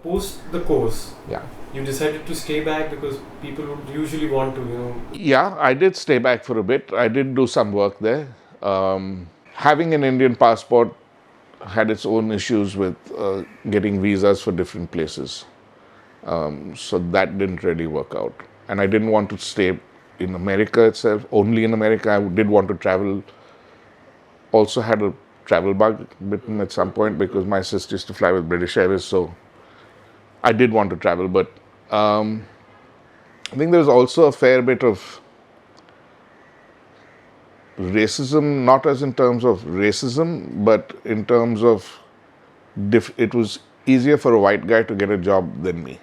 Post the course, Yeah. you decided to stay back because people would usually want to, Yeah, I did stay back for a bit. I did do some work there. Having an Indian passport had its own issues with getting visas for different places. So that didn't really work out. And I didn't want to stay in America itself, only in America. I did want to travel. Also had a travel bug bitten at some point because my sister used to fly with British Airways, so I did want to travel. But I think there was also a fair bit of racism, not as in terms of racism, but in terms of it was easier for a white guy to get a job than me.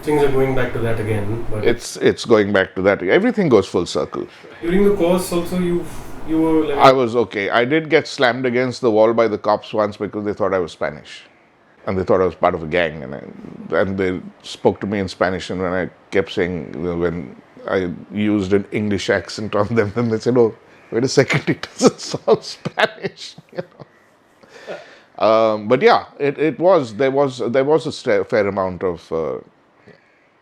things are going back to that again. But It's going back to that. Everything goes full circle. during the course also, you were like, I was okay. I did get slammed against the wall by the cops once because they thought I was Spanish, and they thought I was part of a gang, and they spoke to me in Spanish, and when I kept saying, when I used an English accent on them, then they said, "Oh, wait a second, it doesn't sound Spanish." But yeah, there was a fair amount of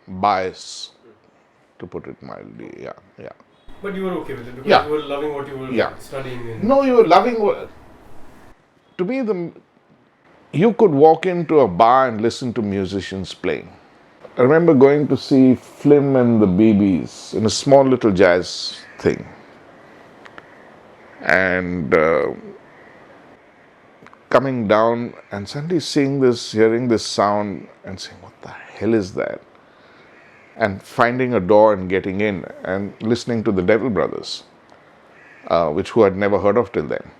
bias, to put it mildly. Yeah, yeah. but you were okay with it because Yeah. you were loving what you were Yeah. studying in. No, you were loving. To me, you could walk into a bar and listen to musicians playing. I remember going to see Flim and the BBs in a small little jazz thing, and coming down and suddenly hearing this sound, and saying, "What the hell is that?" And finding a door and getting in and listening to the Devil Brothers, who I'd never heard of till then,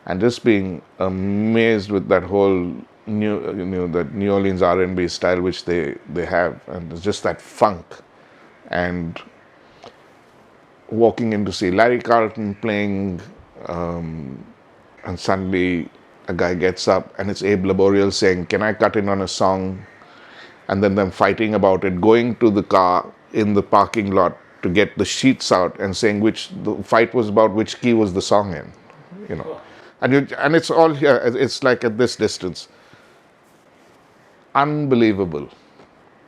and just being amazed with that whole that New Orleans R&B style which they have, and it's just that funk, and walking in to see Larry Carlton playing, and suddenly a guy gets up and it's Abe Laboriel saying, "Can I cut in on a song?" And then them fighting about it, going to the car in the parking lot to get the sheets out and saying the fight was about which key was the song in, and it's all here. It's like at this distance. Unbelievable,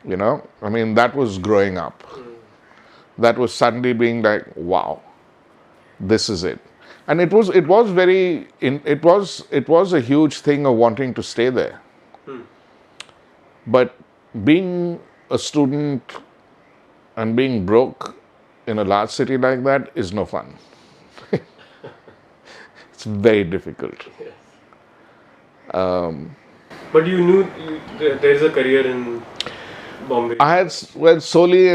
I mean, that was growing up. That was suddenly being like, wow, this is it. And it was a huge thing of wanting to stay there. But being a student and being broke in a large city like that is no fun. It's very difficult. But you knew there is a career in Bombay. I had, well, Soli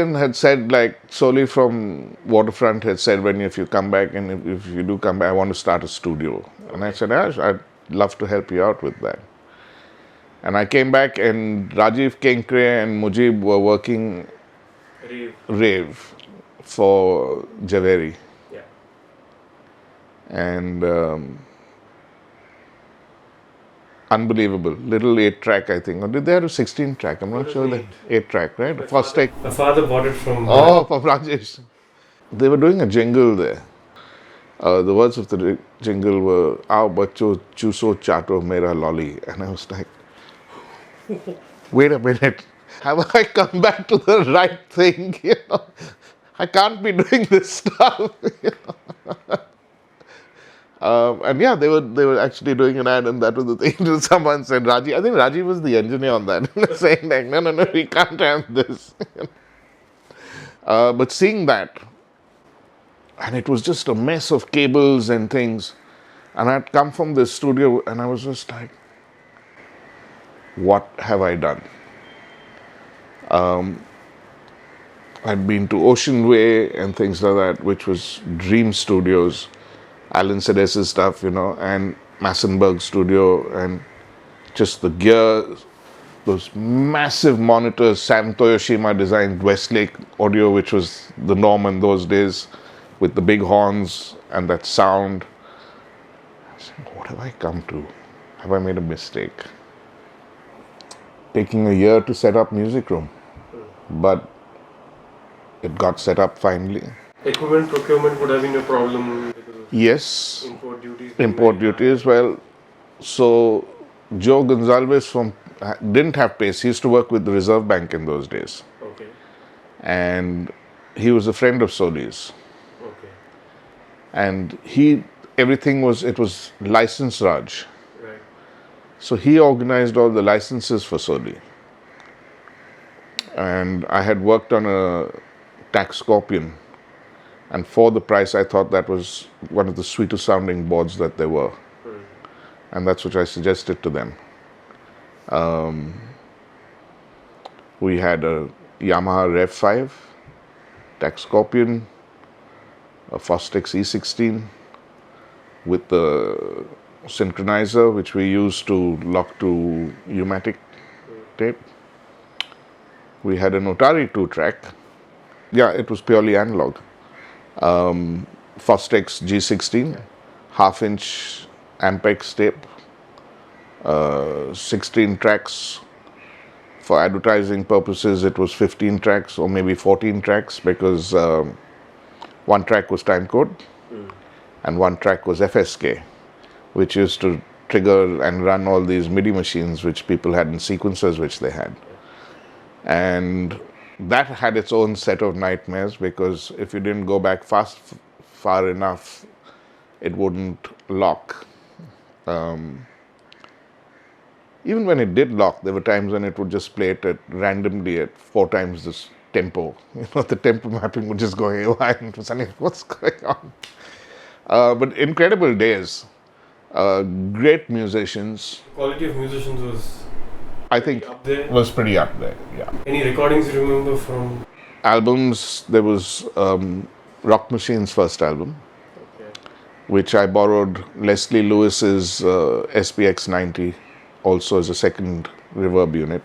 from Waterfront had said, if you come back, and if you do come back, I want to start a studio. And I said, I'd love to help you out with that. And I came back, and Rajiv Kenkre and Mujib were working rave for Javeri. Yeah. And unbelievable. Little 8-track, I think. Or did they have a 16-track? I'm not sure. 8-track, right? First take. My father bought it from... Oh, from Rajesh. They were doing a jingle there. The words of the jingle were, "Aao bachcho chuso chato mera lolly." And I was like, wait a minute. Have I come back to the right thing? I can't be doing this stuff. And yeah, they were actually doing an ad, and that was the thing. Someone said, Raji, I think Raji was the engineer on that, saying like, no, we can't have this. But seeing that, and it was just a mess of cables and things, and I'd come from the studio, and I was just like, what have I done? I'd been to Ocean Way and things like that, which was Dream Studios, Alan Sedes's stuff, and Massenburg Studio, and just the gear, those massive monitors, Sam Toyoshima designed Westlake Audio, which was the norm in those days, with the big horns and that sound. I said, what have I come to? Have I made a mistake? Taking a year to set up Music Room, but it got set up finally. Equipment procurement would have been a problem because of Yes, import duties. import duties. Well, so Joe Gonzalez didn't have pace. He used to work with the Reserve Bank in those days. Okay. And he was a friend of Soli's. Okay. And it was license Raj. Right. So he organized all the licenses for Soli. And I had worked on a tax Scorpion. And for the price, I thought that was one of the sweetest sounding boards that there were. And that's what I suggested to them. We had a Yamaha Rev 5, tax Scorpion, a S06 E02 with the synchronizer, which we used to lock to pneumatic tape. We had an Otari 2-track. Yeah, it was purely analog. S06 G16, half-inch Ampex tape, 16 tracks. For advertising purposes, it was 15 tracks or maybe 14 tracks because one track was timecode and one track was FSK, which used to trigger and run all these MIDI machines which people had in sequencers which they had. And that had its own set of nightmares because if you didn't go back far enough, it wouldn't lock. Even when it did lock, there were times when it would just play it randomly at 4 times this tempo. The tempo mapping would just go haywire and suddenly, what's going on? But incredible days. Great musicians. Quality of musicians was, I think, up there. Was pretty up there. Yeah. Any recordings you remember from? Albums, there was Rock Machine's first album, which I borrowed Leslie Lewis's SPX 90, also as a second reverb unit.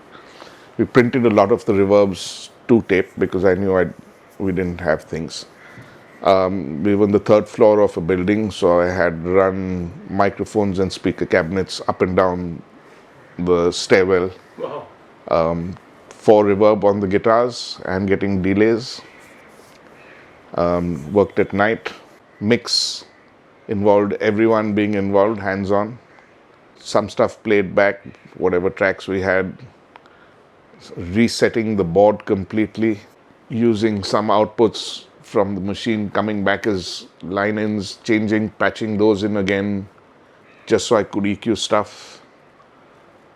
We printed a lot of the reverbs to tape because I knew we didn't have things. We were on the 3rd floor of a building, so I had run microphones and speaker cabinets up and down the stairwell. Wow. For reverb on the guitars and getting delays. Worked at night. Mix involved everyone being involved, hands-on. Some stuff played back, whatever tracks we had. Resetting the board completely. Using some outputs from the machine coming back as line-ins, changing, patching those in again, just so I could EQ stuff.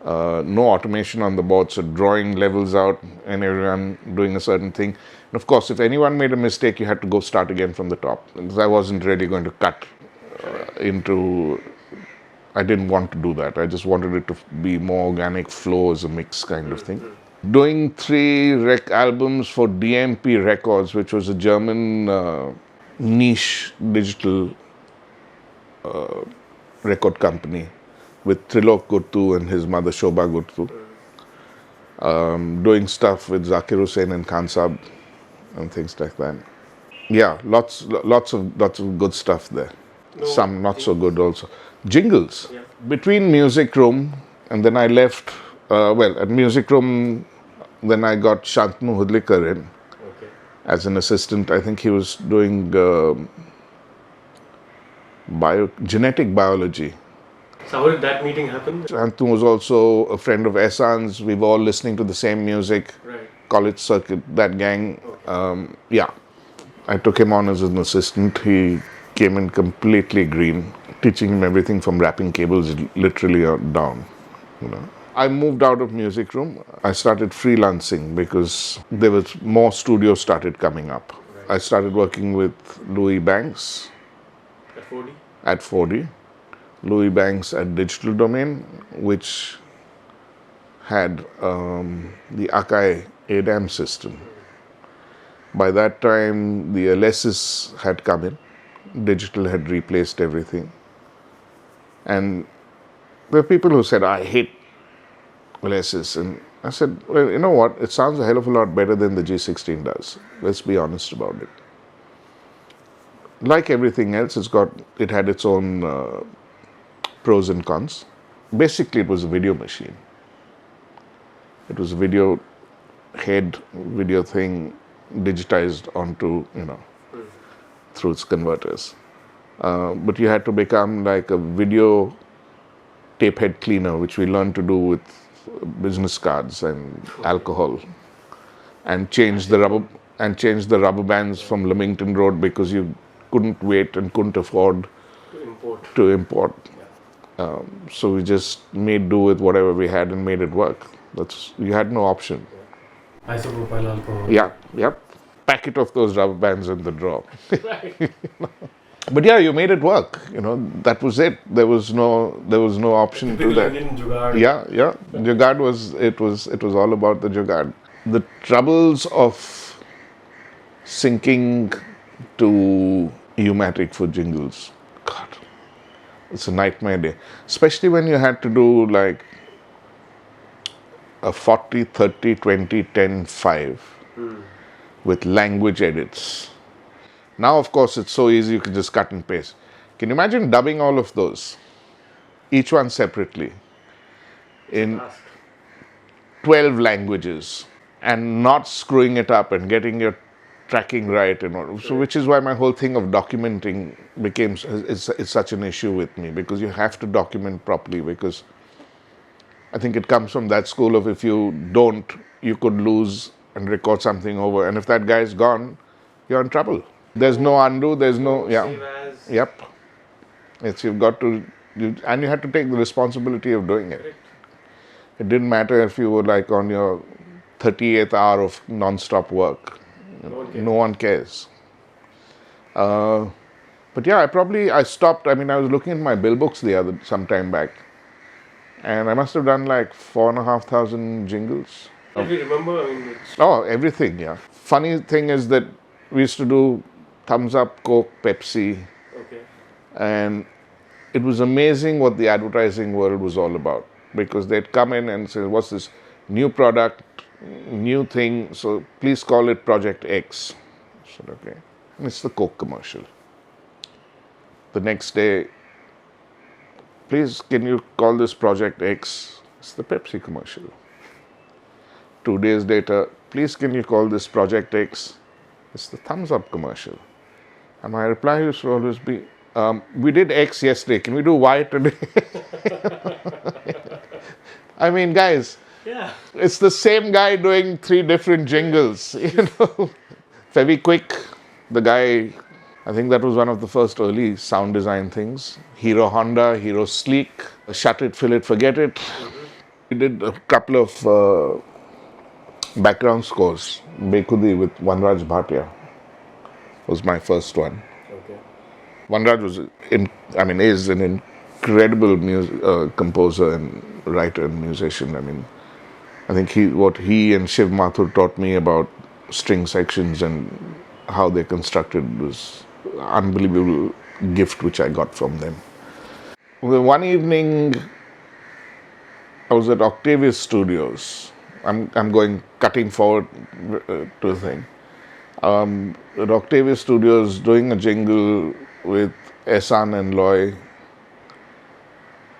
No automation on the board, so drawing levels out and everyone doing a certain thing. And of course, if anyone made a mistake, you had to go start again from the top. Because I wasn't really going to cut I didn't want to do that. I just wanted it to be more organic flow as a mix kind of thing. Doing 3 albums for DMP Records, which was a German niche digital record company with Trilok Guttu and his mother Shobha Guttu. Doing stuff with Zakir Hussain and Khan Saab and things like that. Yeah, lots of good stuff there. Some not so good also. Jingles. Yeah. Between Music Room and then I left, at Music Room, then I got Shantanu Hudlikar in as an assistant. I think he was doing genetic biology. So how did that meeting happen? Shantanu was also a friend of Ehsan's. We were all listening to the same music. Right. College circuit, that gang. Yeah. I took him on as an assistant. He came in completely green, teaching him everything from wrapping cables literally down. I moved out of Music Room. I started freelancing because there was more studios started coming up. Right. I started working with Louis Banks at 4D. Louis Banks at Digital Domain, which had the Akai ADAM system. By that time, the LSs had come in. Digital had replaced everything. And there were people who said, I hate LSs. And I said, well, you know what? It sounds a hell of a lot better than the G16 does. Let's be honest about it. Like everything else, it had its own pros and cons. Basically, it was a video machine. It was a video head, video thing, digitized onto, through its converters. But you had to become like a video tape head cleaner, which we learned to do with business cards and alcohol, and changed the rubber bands from Leamington Road because you couldn't wait and couldn't afford to import. So we just made do with whatever we had and made it work. You had no option. Isopropyl alcohol. Yep. Packet of those rubber bands in the drawer. Right. But yeah, you made it work. That was it. There was no option to that. Indian jugaad. Yeah. Jugaad was all about the jugaad. The troubles of syncing to U-matic for jingles. God, it's a nightmare day. Especially when you had to do like a 40, 30, 20, 10, 5 with language edits. Now, of course, it's so easy you can just cut and paste. Can you imagine dubbing all of those, each one separately, in 12 languages and not screwing it up and getting your tracking right and all. So, which is why my whole thing of documenting is such an issue with me, because you have to document properly, because I think it comes from that school of if you don't, you could lose and record something over, and if that guy's gone, you're in trouble. There's no undo, there's no, Yep. You've got to, and you had to take the responsibility of doing it. It didn't matter if you were like on your 38th hour of non-stop work. No one cares. But yeah, I stopped. I was looking at my bill books some time back, and I must have done like 4,500 jingles. If you remember, Oh, everything, yeah. Funny thing is that we used to do Thumbs Up, Coke, Pepsi. Okay. And it was amazing what the advertising world was all about, because they'd come in and say, what's this new product, new thing, so please call it Project X. I said, okay. And it's the Coke commercial. The next day, please can you call this Project X? It's the Pepsi commercial. 2 days later, please can you call this Project X? It's the Thumbs Up commercial. And my reply used to always be, we did X yesterday, can we do Y today? Guys, it's the same guy doing 3 different jingles, Fevikwik, the guy, I think that was one of the first early sound design things. Hero Honda, Hero Sleek, Shut It, Fill It, Forget It. We did a couple of background scores. Bekhudi with Vanraj Bhatia was my first one. Okay. Vanraj is an incredible composer and writer and musician. I think what he and Shiv Mathur taught me about string sections and how they're constructed was an unbelievable gift which I got from them. Well, one evening, I was at Octavius Studios. I'm going cutting forward to a thing. At Octavius Studios, doing a jingle with Ehsan and Loy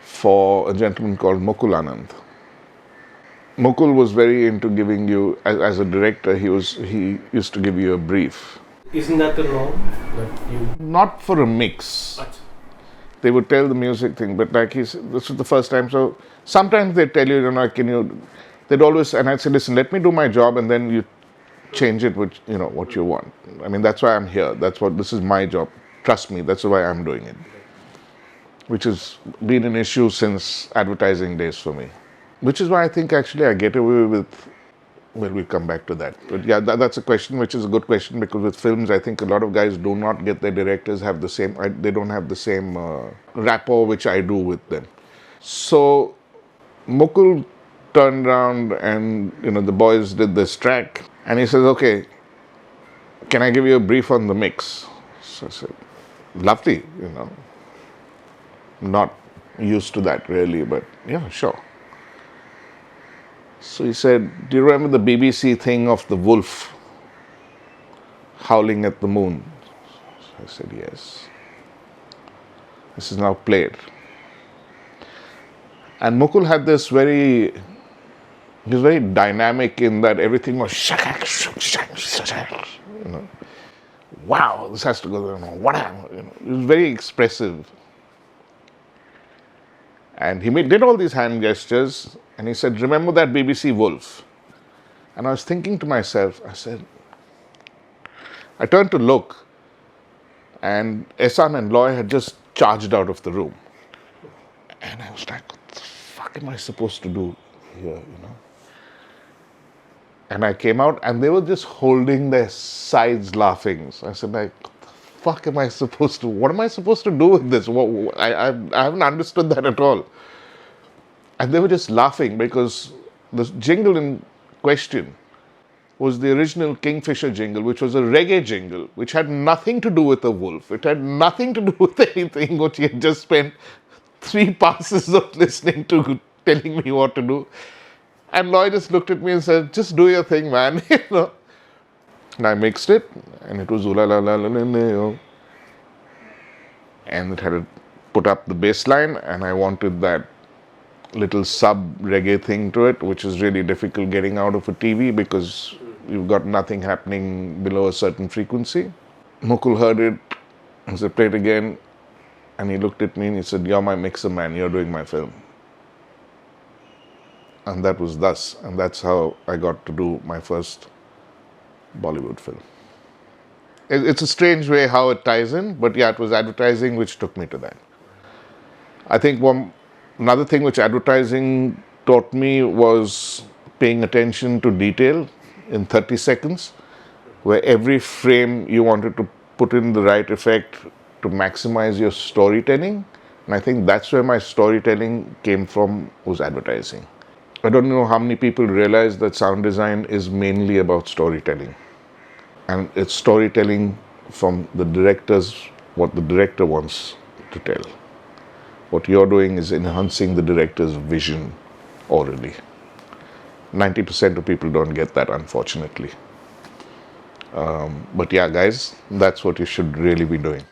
for a gentleman called Mukul Anand. Mukul was very into giving you, as a director, he used to give you a brief. Isn't that the norm? Not for a mix. They would tell the music thing, but this was the first time. So sometimes they tell you, they'd always, and I'd say, listen, let me do my job, and then you change it with, what you want. That's why I'm here. This is my job. Trust me, that's why I'm doing it. Which has been an issue since advertising days for me. Which is why I think actually I get away with, we'll come back to that. But yeah, that's a question which is a good question, because with films, I think a lot of guys do not get their directors they don't have the same rapport which I do with them. So Mukul turned around and, the boys did this track, and he says, okay, can I give you a brief on the mix? So I said, lovely, not used to that really, but yeah, sure. So he said, do you remember the BBC thing of the wolf howling at the moon? So I said, yes. This is now played. And Mukul had this he was very dynamic in that everything was wow, this has to go there, he was very expressive. And he did all these hand gestures, and he said, remember that BBC wolf? And I was thinking to myself, I turned to look, and Ehsan and Loy had just charged out of the room. And I was like, what the fuck am I supposed to do here, you know? And I came out, and they were just holding their sides laughing. So I said, like, what the fuck am I supposed to, what am I supposed to do with this? I haven't understood that at all. And they were just laughing because the jingle in question was the original Kingfisher jingle, which was a reggae jingle, which had nothing to do with a wolf. It had nothing to do with anything which he had just spent 3 passes of listening to telling me what to do. And Lloyd just looked at me and said, just do your thing, man. You know. And I mixed it, and it was oola la la la la la. And it had to put up the bass line, and I wanted that little sub reggae thing to it, which is really difficult getting out of a TV because you've got nothing happening below a certain frequency. Mukul heard it and said, play it again. And he looked at me and he said, you're my mixer, man. You're doing my film. And that was thus. And that's how I got to do my first Bollywood film. It's a strange way how it ties in, but yeah, it was advertising which took me to that. I think another thing which advertising taught me was paying attention to detail in 30 seconds, where every frame you wanted to put in the right effect to maximize your storytelling. And I think that's where my storytelling came from, was advertising. I don't know how many people realize that sound design is mainly about storytelling. And it's storytelling from the director's, what the director wants to tell. What you're doing is enhancing the director's vision orally. 90% of people don't get that, unfortunately. But yeah, guys, that's what you should really be doing.